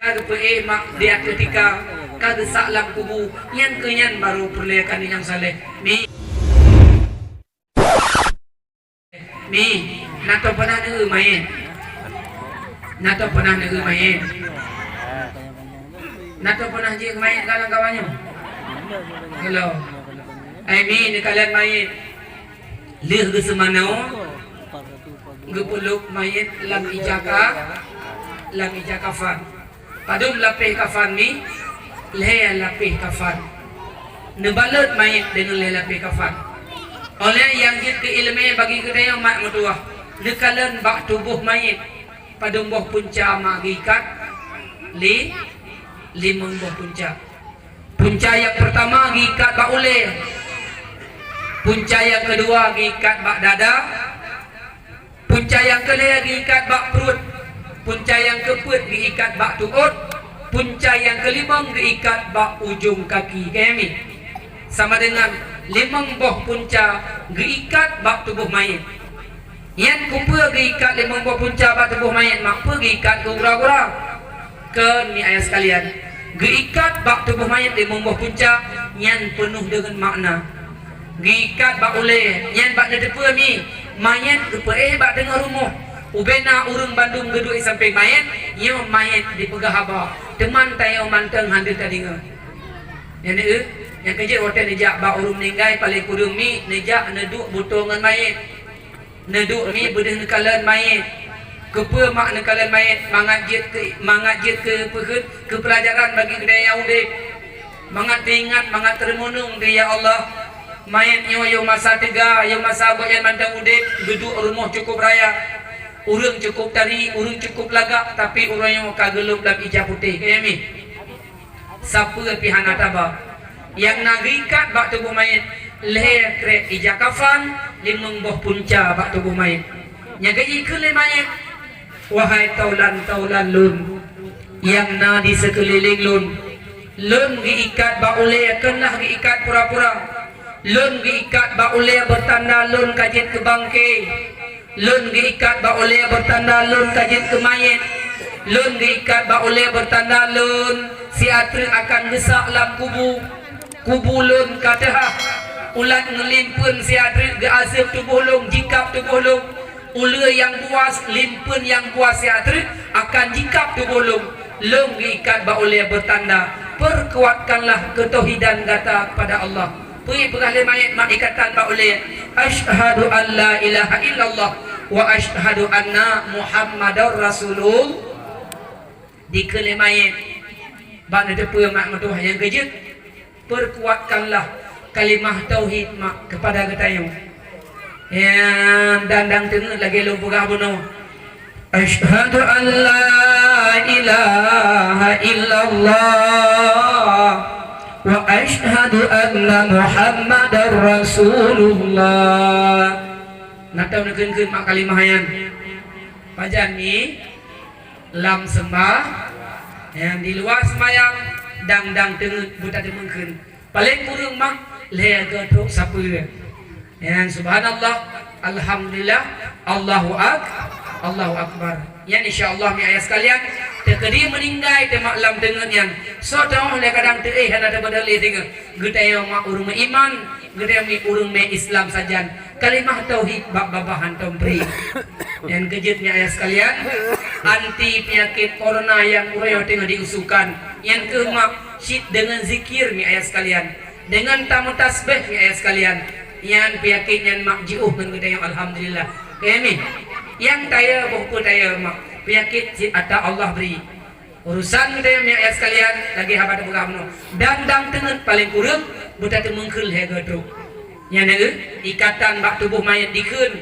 Kada pe mak dia ketika kada salam kubu yan kenyan baru perliakan yang saleh mi nato pernah neu main nato pernah neu main nato pernah je main kawan kawannya hello mi ni kalian main leh ke semanau gepuluk main lam ijaka fan padum lapih kafan ni leh lapih kafan nebalut mayit dengan leh lapih kafan oleh yang jid ke ilmu bagi kedai mak mertua nekalan bak tubuh mayit padum boh punca mak gikat limang boh punca yang pertama gikat bak uleh, punca yang kedua gikat bak dada, punca yang kelima gikat bak perut, punca yang keempat diikat bak tuut, punca yang kelima diikat bak ujung kaki kami. Sama dengan limang boh punca diikat bak tubuh mayit. Yang kumpul diikat limang boh punca bak tubuh mayit, mak pergi ikat ke ura-ura. Ke ni ayah sekalian, diikat bak tubuh mayit limang boh punca yang penuh dengan makna. Diikat bak oleh, yang bak depa mi mayit depa bak dengar rumah. Ubena urang Bandung geduk sampai mayat, ia mayat di pegahaba. Teman tayo manteng handil kadinga. Yang kerja hotel nejak bak urang meninggal paling kurang mi nejak neduk butongan mayat. Neduk mi bedah nekalan mayat. Kepa mak nekalan mayat mangajit ke pehet ke pelajaran bagi kedaya udip. Mangat ingat mangat termenung dia ya Allah. Mayat yo masa tega, yo masa abah yang manteng udip, geduk rumah cukup raya. Urang cukup tari, urang cukup lagak, tapi urang yang kagelup dalam ijab putih. Kami siapa pihak nataba yang nagikat bak tubuh mayat leher krek ijab kafan limang boh punca bak tubuh mayat. Yang gaji ke mayat, wahai taulan lun yang na di sekeliling lun giikat bak oleh kenah giikat pura-pura, lun giikat bak oleh bertanda lun kajit ke bangke. Lun diikat ba oleh bertanda lun kajit ke mayit. Lun diikat ba oleh bertanda lun si atri akan gesak lam kubu lun katah ulat ngelimpun si atri ge azab tubuh lung jikap tubuh lung ula yang puas limpun yang puas si atri akan jikap tubuh lung. Lun diikat ba oleh bertanda perkuatkanlah ketauhidan kata kepada Allah. Pergi perahli mayat mak ikatan bak oleh asyhadu an la ilaha illallah wa asyhadu anna muhammadar rasulullah. Di kele mayat bak depa mak mertua yang kejut, perkuatkanlah kalimah tauhid mak kepada ketayu yang dandang tengah lagi lumpugah bunuh asyhadu an la ilaha illallah wa asyhadu anna muhammadar rasulullah. Natau nekeun mak kalimah yan pajan ni lam sembah yang di luar semayang dang tengah buta demengkeun paling kurang mak leh gedok sapu yang subhanallah alhamdulillah Allahu akbar. Yang insyaallah mi ayah sekalian tekedi meninggal te maklam dengan yang so tahu le kadang te hana ada badali dengan getayo mak urung iman getayo mi urung me Islam sajan kalimah tauhid bab babahan tompri. Yang kejutnya ayah sekalian anti penyakit corona yang urayo tengah diusukan yang ke mak syid dengan zikir mi ayah sekalian dengan tamu tasbih mi ayah sekalian yang penyakit yang mak jiuh dengan getayo alhamdulillah kami yang taya buku taya mak penyakit atau Allah beri urusan kita yang ayat sekalian lagi habat bergamno dan tengen paling kurang buta temengkel he gedruk yang ikatan bak tubuh mayat dikeun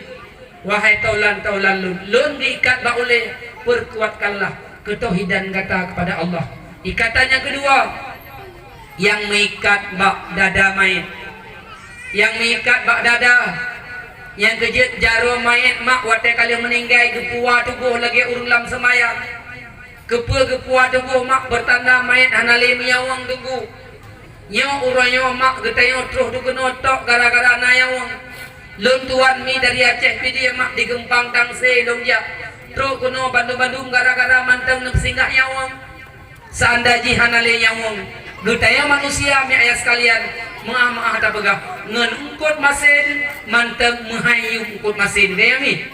wahai taulan lun diikat bak oleh perkuatkanlah ketauhidan kata kepada Allah. Ikatan yang kedua yang mengikat bak dada mayat, yang mengikat bak dada yang kejut jarum mayat mak watai kali meninggal gepua tubuh lagi urung lam semayang gepua tubuh mak bertanda mayat hanali miawang tunggu nyaw uranyo mak getayo terus du kenotok gara-gara nayawang lun tuan mi dari Aceh pidi mak digempang tangse longja terus kuno Bandung gara-gara manteng nak singgah nyawang Seandaji hanale nyawong getaya manusia mi ayah sekalian maah tak pegah ngan ungkut masin mantep menghayu ungkut masin dia mi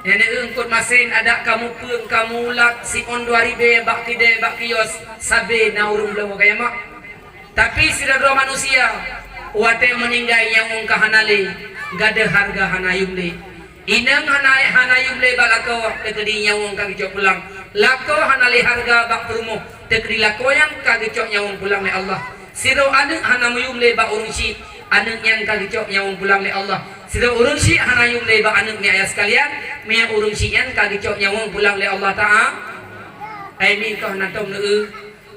nenek ungkut masin ada kamu pun kamu lak si on 2000 bak kide bak kios sabe na urung belum kaya mak tapi sida dua manusia wate meninggai nyawong kahanale gada harga hanayum le inang hanayum le balako tekedi nyawong kagijok pulang lako hanale harga bak perumo tekedi lako yang kagijok nyawong pulang le Allah siro anak hanamuyum le bak urungsi anak yang kagijok nyawong pulang le Allah siro urungsi hanayum le bak anak mi ayah sekalian mi urungsi yang kagijok nyawong pulang le Allah Ta'ala ai kau natom ne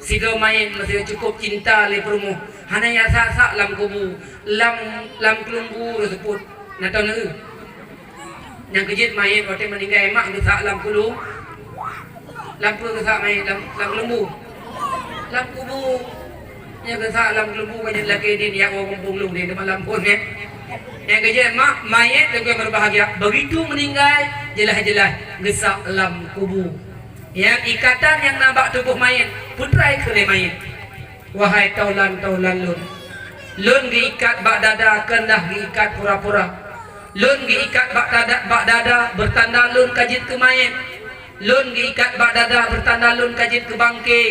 siro main masih cukup cinta le perumo hanaya sak lam kubu lam kelumbu tersebut natom ne yang kejit main waktu meninggal mak sak lam kulu lam kulu sak main lam kelumbu lam kubu yang kesak lam kelumbu banyak lagi din yang orang bunglung di malam pun yang kejit mak mayat yang berbahagia begitu meninggal jelas-jelas gesak lam kubu yang ikatan yang nampak tubuh mayat putrai kere mayat wahai taulan lun diikat bak dada kendah diikat pura-pura lun diikat bak dada bertanda lun kajit ke mayat lun diikat bak dada bertanda lun kajit ke bangke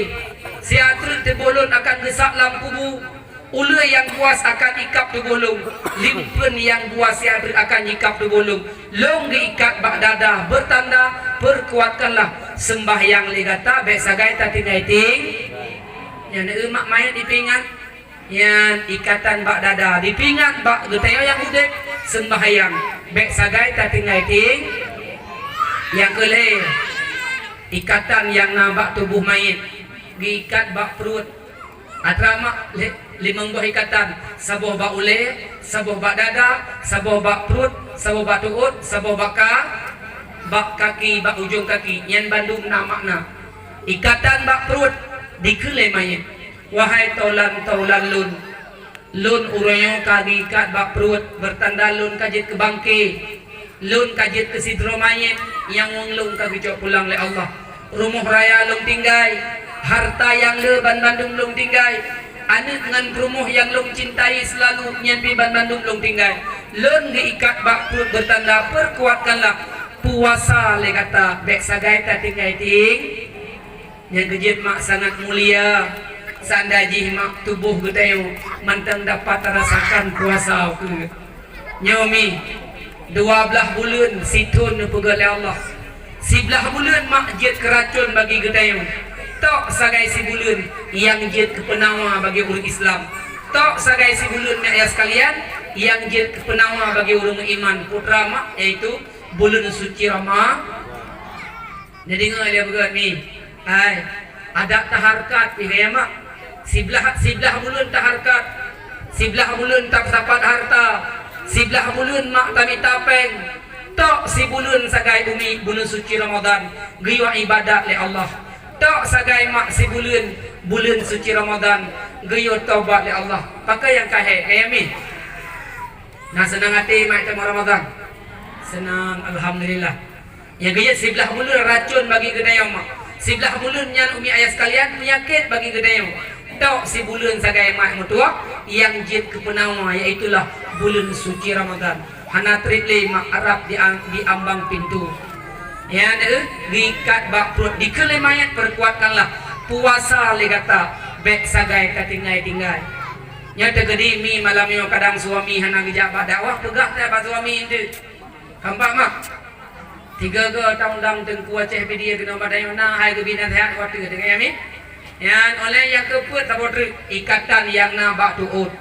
siatri tebolon akan gesak lam kubu ulu yang puas akan ikap tebolong limpen yang puas siatri akan ikap tebolong long diikat bak dada bertanda perkuatkanlah sembahyang legata besagai tatingai ting yang emak mayat dipingat yang ikatan bak dada dipingat bak getaya yang udek sembahyang besagai tatingai ting yang kelih ikatan yang nambak tubuh mayat diikat bak perut atramak limang buah ikatan sabuh bak ule sabuh bak dada sabuh bak perut sabuh bak tuut sabuh bak kaki bak ujung kaki yang bandung makna ikatan bak perut dikelai mayat wahai taulan lun uroyo kagi ikat bak perut bertanda lun kajit ke bangke lun kajit ke sidro mayat yang lung kagijok pulang le Allah rumah raya lung tinggai harta yang le bandung lung tinggai anak dengan rumah yang lung cintai selalu nyambi bandung lung tinggai lun diikat bak perut bertanda perkuatkanlah puasa le kata bek sagai ta tinggai ting yang kejit mak sangat mulia sandaji mak tubuh getayo mantang dapat rasakan puasa ke nyomi 12 bulan situn pegal Allah 11 bulan mak jid keracun bagi getayo tok sagai si bulan yang jid kepenawa bagi orang Islam tok sagai si bulan ayah sekalian yang jid kepenawa bagi orang iman putra mak yaitu bulan suci Ramadan jadi dia berkat ni ai ada taharkat ya mak siblah bulan taharkat siblah bulan tak dapat harta siblah bulan mak tami tapeng tok si bulan sagai umi bulan suci Ramadan giwa ibadat le Allah tok sagai mak si bulan suci Ramadan giwa taubat le Allah pakai yang kayak mi nah senang hati mak temu Ramadan senang alhamdulillah yang gaya sebelah bulan racun bagi gedayang mak sebelah bulan yang umi ayah sekalian penyakit bagi gedayang tok si bulan sagai mak mutua yang jid kepenawa yaitulah bulan suci Ramadan hana triple mak Arab di ambang pintu ya diikat bak perut dikelai mayat perkuatkanlah puasa legata bek sagai katinggai nyata gedi mi malam yo kadang suami hana gejabah dakwah pegah tak ba suami itu kampak mak 3 ke tahun tengku aceh pedia kena badai mana hai ke bina sehat waktu dengan mi yang oleh yang keput sabotri ikatan yang nabak tuut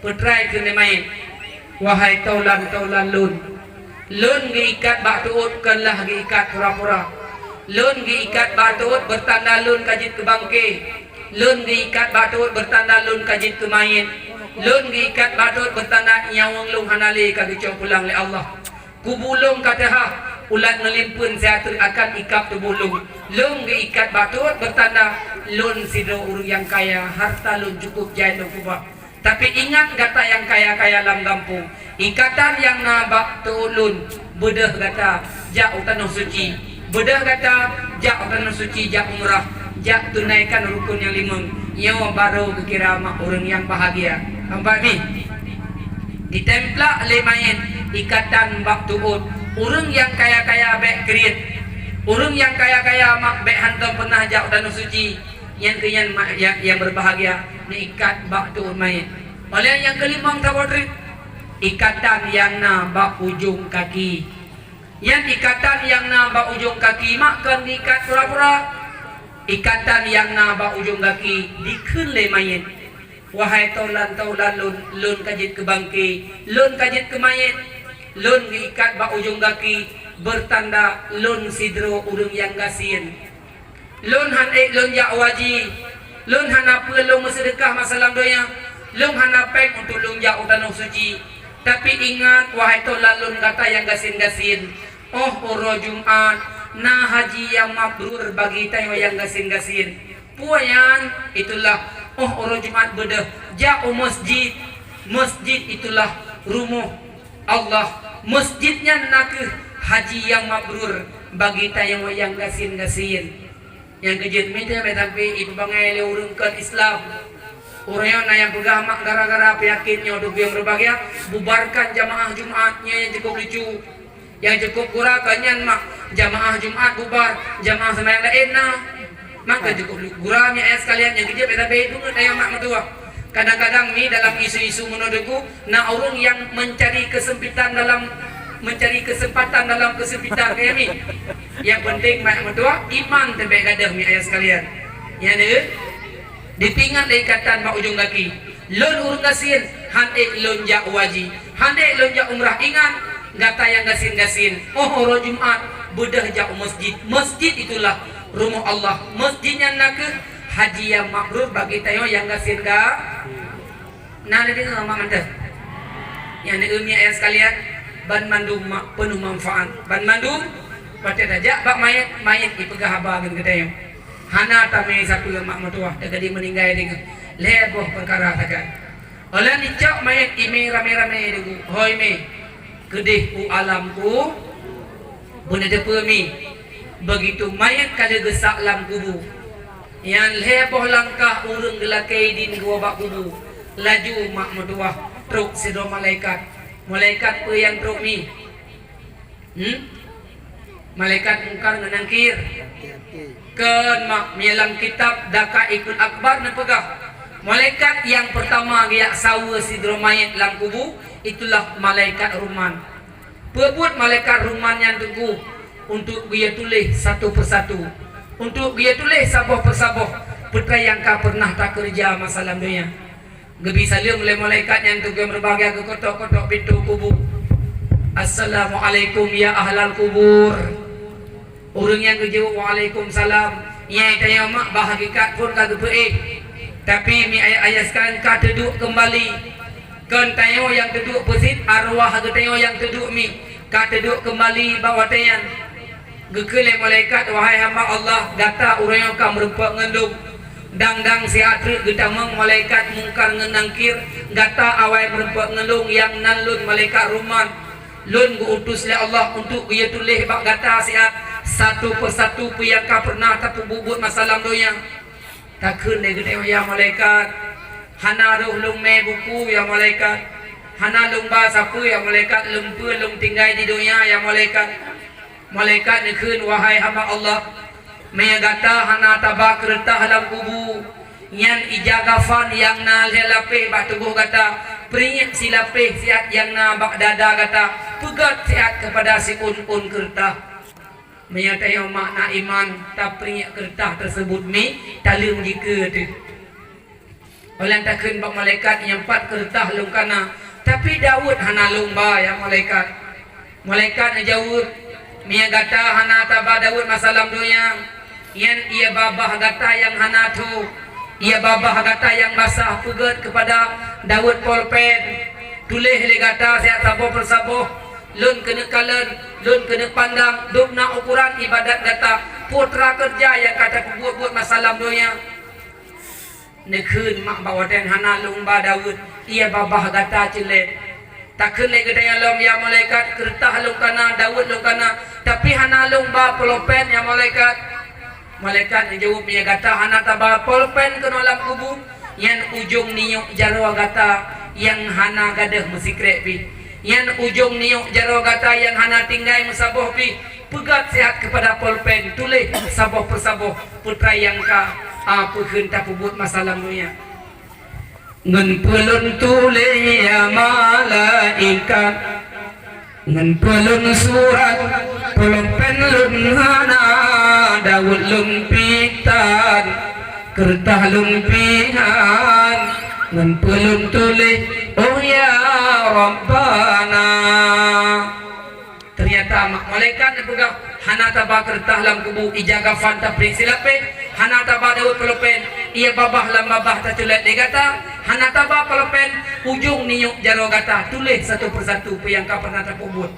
petrai kena main wahai taulan lun giikat bak tuut kenlah giikat pura-pura lun giikat bak tuut bertanda lun kajit ke bangke lun giikat bak tuut bertanda lun kajit ke main lun giikat bak tuut bertanda nyawang lung hanali kagicok pulang le Allah kubulung kataha ulat ngelimpun seatur akan ikap tubulung lung diikat batut bertanda lun sidro urung yang kaya harta lun cukup jai lung kubah tapi ingat kata yang kaya-kaya dalam kampung ikatan yang nabak tulun bedah kata jak utanah suci bedah kata jak utanah suci jak umrah jak tunaikan rukun yang 5. Yo baru kira mak orang yang bahagia. Nampak ni? Ditemplak oleh mayit ikatan bak tuut. Orang yang kaya-kaya baik kredit. Orang yang kaya-kaya mak baik hantam pernah jak danau suci. Yang kenyan yang berbahagia ni ikat bak tuut mayit. Oleh yang kelima tabodrit ikatan yang na bak ujung kaki. Yang ikatan yang na bak ujung kaki mak kan diikat pura-pura. Ikatan yang na bak ujung kaki dikeun le mayit. Wahai taulan lun kajit ke bangki, lun kajit ke mayit, lun diikat bak ujung kaki bertanda lun sidro urang yang gasin. Lun han lun ya waji, lun hana pelung sedekah masalam doya, lun hana peng untuk lun ya tanah suci. Tapi ingat wahai taulan lun kata yang gasin-gasin, oh oro Jumat na haji yang mabrur bagi tayo yang gasin-gasin. Puayan itulah oh oro Jumat bedah jauh masjid. Masjid itulah rumah Allah. Masjidnya nak haji yang mabrur bagi tayo yang gasin-gasin. Yang kejut minta tapi ibu bangai le urungkan Islam. Orang yang pegang mak gara-gara penyakitnya untuk yang berbahagia bubarkan jamaah Jumatnya yang cukup lucu. Yang cukup gurakannya mak jamaah Jumat bubar, jamaah sembahyang lain nah. Maka cukup guramnya ayat sekalian yang kejut tapi itu tayo mak matua. Kadang-kadang ni dalam isu-isu menurutku nah orang yang mencari kesempitan dalam mencari kesempatan dalam kesempitan kayak ni. Yang penting mak matua iman terbaik gadah mi ayat sekalian. Yang ni dipingat dari ikatan mak ujung kaki. Lun urung gasin, handek lun jak waji, handek lun jak umrah. Ingat gata yang gasin-gasin. Oh oro Jumat bedah jak masjid. Masjid itulah rumah Allah. Masjidnya nak haji yang mabrur bagi tayo yang gasin ga. Nah ada dengar mak anda. Yang ni umi ayat sekalian. Ban mandum penuh manfaat. Ban mandum pada dajak bak mayat ipegah habagan ke tayo. Hana tamai satu mak matuah dekat dia meninggal dengan leboh perkara takkan. Oleh dicak mayat ime rame-rame dengan hoi me kedih ku alamku benda depa mi begitu mayat kada gesak lam kubu yang leboh langkah urang gelakai din gua bak kubu laju mak matuah truk sidro malaikat pe yang truk mi malaikat mungkar ngenangkir kan mak melang kitab daka ikut akbar na pegah. Malaikat yang pertama giak sawa sidro mayit lam kubu itulah malaikat ruman. Pebut malaikat ruman yang teguh untuk dia tulis satu persatu. Untuk dia tulis sabah persabah putra yang ka pernah tak kerja masalah dunia. Gebi salim oleh malaikat yang teguh berbahagia ke kotak-kotak pintu kubu. Assalamualaikum ya ahlal kubur. Orang yang kejauh waalaikumsalam. Yang tanya mak bahagikat pun kagak tapi mi ayat-ayat sekarang ka duduk kembali. Kan tayo yang duduk pesit arwah ke tayo yang duduk mi ka duduk kembali bawa tayan. Gekele malaikat wahai hamba Allah data urang yang ka merupa ngendung. Dang-dang siatri gedamang malaikat mungkar ngenangkir gata awai merupa ngendung yang nalun malaikat ruman. Lun guutus le Allah untuk dia tulis bak gata siat satu persatu pu yang ka pernah tapu bubut masalah doya. Takun de gede ya malaikat. Hana roh lung me buku ya malaikat. Hana lung ba sapu ya malaikat lempu lung tinggai di dunia ya malaikat. Malaikat nekeun wahai hamba Allah. Me gata hana tabak kertah dalam kubu. Yang ijagafan yang na lelape bak tubuh gata. Peringat silapeh siat yang na bak dada gata. Pegat siat kepada si un kertah. Menyatakan makna iman tak peringat kertas tersebut mi talung jika tu. Oleh takkan bak malaikat yang empat kertas lung kana. Tapi Daud hana lomba ya malaikat. Malaikat jawab mia gata hana taba Daud masalam dunia. Yang ia babah gata yang hana tu. Ia babah gata yang basah pegat kepada Daud polpen. Tulis le gata siat saboh persavoh. Lun kena kalen, lun kena pandang, duk nak ukuran ibadat data putra kerja yang kata buat masalah dunia. Nekeun mak bawa dan hana lumba Daud, ia babah gata celet. Takkan lagi gede alam ya malaikat kertah lung kana Daud lung kana, tapi hana lumba pelopen ya malaikat. Malaikat yang jawab punya kata hana taba polpen ke dalam kubur yang ujung niuk jarwa kata yang hana gadah musikret pi yang ujung niuk jarwa kata yang hana tinggai musaboh pi pegat sihat kepada polpen tulis saboh persaboh putra yang ka apa hentak pubut masalah dunia ngan pelun tulis ya malaikat ngan pelun surat pelun penlun hana Dawud lumpitan kertah lumpihan ngan pelun tulis oh ya Rabbana ternyata malaikat pegang hana taba kertah lam kubu ijaga fanta prinsilape hana taba Dawud pelopen ia babah lam babah tatulat dia kata hana taba pelopen ujung niuk jaro kata tulis satu persatu yang kau pernah terpubut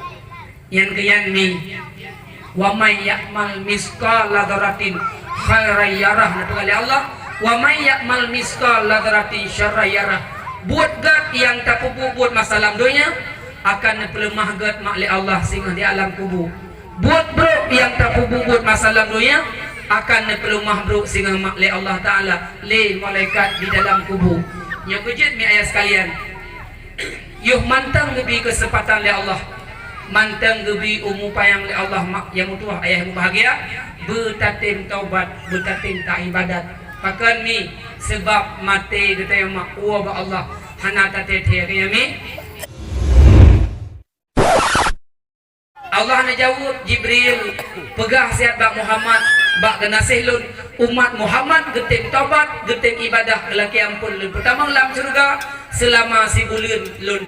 yang keyan ni wa may ya'mal misqala dzarratin khairan yarah oleh Allah wa may ya'mal misqala dzarratin syarran yarah buat gat yang tak buat masalah dunia akan pelemah gat mak Allah sehingga di alam kubur buat bro yang tak buat masalah dunia akan pelemah bro sehingga mak Allah taala le malaikat di dalam kubur yang kejut mi ayat sekalian yuh mantang lebih kesempatan le Allah mantang gebi umu payang li Allah mak yang mutuah ayah bahagia betatim taubat betatim tak ibadat pakan ni sebab mati kita yang mak uwa ba Allah hana tate the mi Allah na jawab Jibril pegah sihat bak Muhammad bak genasih umat Muhammad getim taubat getim ibadah lelaki ampun pertama dalam surga selama si bulan lun